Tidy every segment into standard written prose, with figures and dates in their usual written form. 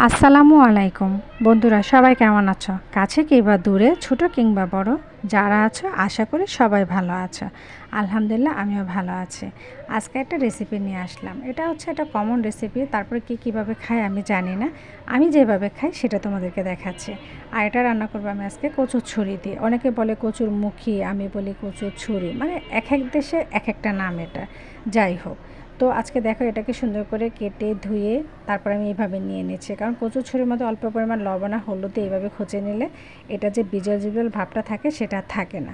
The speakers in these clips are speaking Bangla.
আসসালামু আলাইকুম বন্ধুরা, সবাই কেমন আছো? কাছে কিংবা দূরে, ছোট কিংবা বড়, যারা আছো আশা করি সবাই ভালো আছো। আলহামদুলিল্লাহ, আমিও ভালো আছি। আজকে একটা রেসিপি নিয়ে আসলাম। এটা হচ্ছে একটা কমন রেসিপি। তারপরে কীভাবে খাই আমি জানি না, আমি যেভাবে খাই সেটা তোমাদেরকে দেখাচ্ছি। আর এটা রান্না করবো আমি আজকে কচুর ছুরি দিয়ে। অনেকে বলে কচুর মুখী, আমি বলি কচুর ছুরি, মানে এক এক দেশে এক একটা নাম। এটা যাই হোক, তো আজকে দেখো এটাকে সুন্দর করে কেটে ধুয়ে তারপর আমি এইভাবে নিয়ে নিচ্ছি, কারণ কচুর ছুরির মধ্যে অল্প পরিমাণ লবণ আর হলুদে এইভাবে খচে নিলে এটা যে বিজল বিজল ভাবটা থাকে সেটা থাকে না।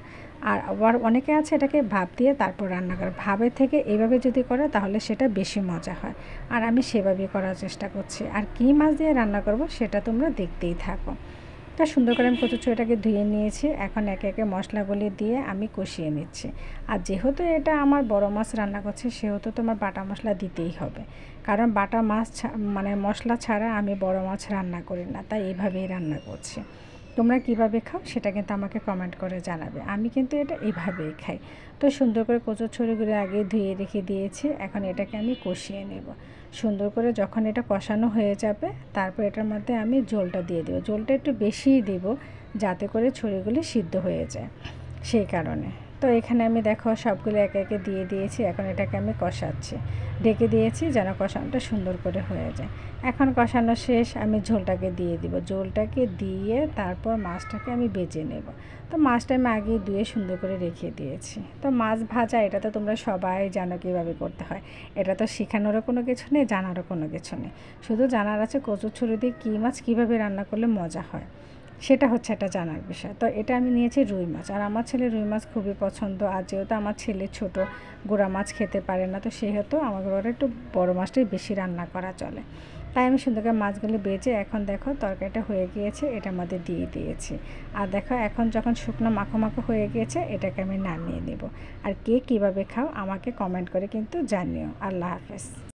আর আবার অনেকে আছে এটাকে ভাপ দিয়ে তারপর রান্না করে। ভাবের থেকে এইভাবে যদি করে তাহলে সেটা বেশি মজা হয়, আর আমি সেভাবেই করার চেষ্টা করছি। আর কী মাছ দিয়ে রান্না করব সেটা তোমরা দেখতেই থাকো। তা সুন্দর করে আমি কচুর ছুরিটাকে ধুয়ে নিয়েছি। এখন একে একে মশলাগুলি দিয়ে আমি কষিয়ে নিচ্ছি। আর যেহেতু এটা আমার বড় মাছ রান্না করছি, সেহেতু তোমার বাটা মশলা দিতেই হবে, কারণ বাটা মাছ মানে মশলা ছাড়া আমি বড় মাছ রান্না করি না, তাই এইভাবেই রান্না করছি। তোমরা কিভাবে খাও সেটা কিন্তু আমাকে কমেন্ট করে জানাবে। আমি কিন্তু এটা এইভাবেই খাই। তো সুন্দর করে কচুর ছুরিগুলো আগে ধুয়ে রেখে দিয়েছি। এখন এটাকে আমি কষিয়ে নেব সুন্দর করে। যখন এটা কষানো হয়ে যাবে তারপর এটার মধ্যে আমি ঝোলটা দিয়ে দেবো। ঝোলটা একটু বেশিই দেব যাতে করে ছুরিগুলি সিদ্ধ হয়ে যায়, সেই কারণে। তো এখানে আমি দেখো সবগুলো একে একে দিয়ে দিয়েছি। এখন এটাকে আমি কষাচ্ছি, ঢেকে দিয়েছি যেন কষানোটা সুন্দর করে হয়ে যায়। এখন কষানো শেষ, আমি ঝোলটাকে দিয়ে দিব। ঝোলটাকে দিয়ে তারপর মাছটাকে আমি ভেজে নেব। তো মাছটা আমি আগেই ধুয়ে সুন্দর করে রেখে দিয়েছি। তো মাছ ভাজা এটা তো তোমরা সবাই জানো কীভাবে করতে হয়। এটা তো শেখানোরও কোনো কিছু নেই, জানারও কোনো কিছু নেই। শুধু জানার আছে কচুর ছুরি দিয়ে কী মাছ কীভাবে রান্না করলে মজা হয়, সেটা হচ্ছে একটা জানার বিষয়। তো এটা আমি নিয়েছি রুই মাছ, আর আমার ছেলে রুই মাছ খুবই পছন্দ। আর যেহেতু আমার ছেলে ছোট, গুঁড়া মাছ খেতে পারে না, তো সেহেতু আমার ঘরে একটু বড় মাছটাই বেশি রান্না করা চলে। তাই আমি সুন্দর করে মাছগুলো বেজে এখন দেখো তরকারিটা হয়ে গিয়েছে, এটার মধ্যে দিয়ে দিয়েছি। আর দেখো এখন যখন শুকনো মাখো মাখো হয়ে গিয়েছে, এটাকে আমি নামিয়ে নেব। আর কে কীভাবে খাও আমাকে কমেন্ট করে কিন্তু জানিও। আল্লাহ হাফেজ।